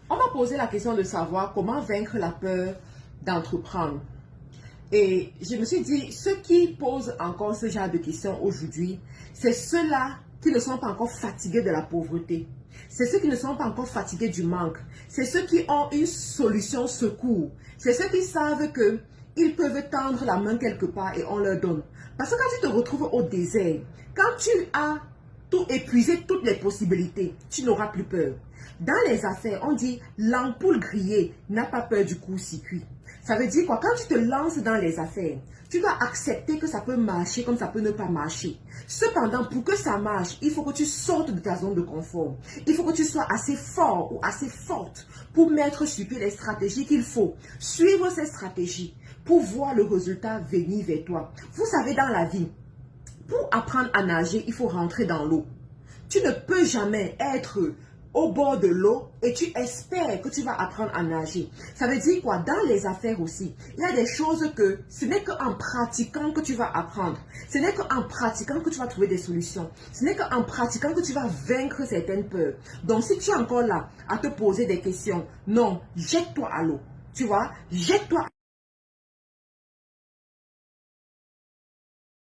On m'a posé la question de savoir comment vaincre la peur d'entreprendre. Et je me suis dit, ceux qui posent encore ce genre de questions aujourd'hui, c'est ceux-là qui ne sont pas encore fatigués de la pauvreté. C'est ceux qui ne sont pas encore fatigués du manque. C'est ceux qui ont une solution secours. C'est ceux qui savent que ils peuvent tendre la main quelque part et on leur donne. Parce que quand tu te retrouves au désert, quand tu as tout épuisé, toutes les possibilités, tu n'auras plus peur. Dans les affaires, on dit l'ampoule grillée n'a pas peur du court-circuit. Ça veut dire quoi? Quand tu te lances dans les affaires, tu dois accepter que ça peut marcher comme ça peut ne pas marcher. Cependant, pour que ça marche, il faut que tu sortes de ta zone de confort. Il faut que tu sois assez fort ou assez forte pour mettre sur pied les stratégies qu'il faut. Suivre ces stratégies pour voir le résultat venir vers toi. Vous savez, dans la vie, pour apprendre à nager, il faut rentrer dans l'eau. Tu ne peux jamais être au bord de l'eau et tu espères que tu vas apprendre à nager. Ça veut dire quoi? Dans les affaires aussi, il y a des choses que ce n'est qu'en pratiquant que tu vas apprendre. Ce n'est qu'en pratiquant que tu vas trouver des solutions. Ce n'est qu'en pratiquant que tu vas vaincre certaines peurs. Donc si tu es encore là à te poser des questions, non, jette-toi à l'eau. Tu vois, jette-toi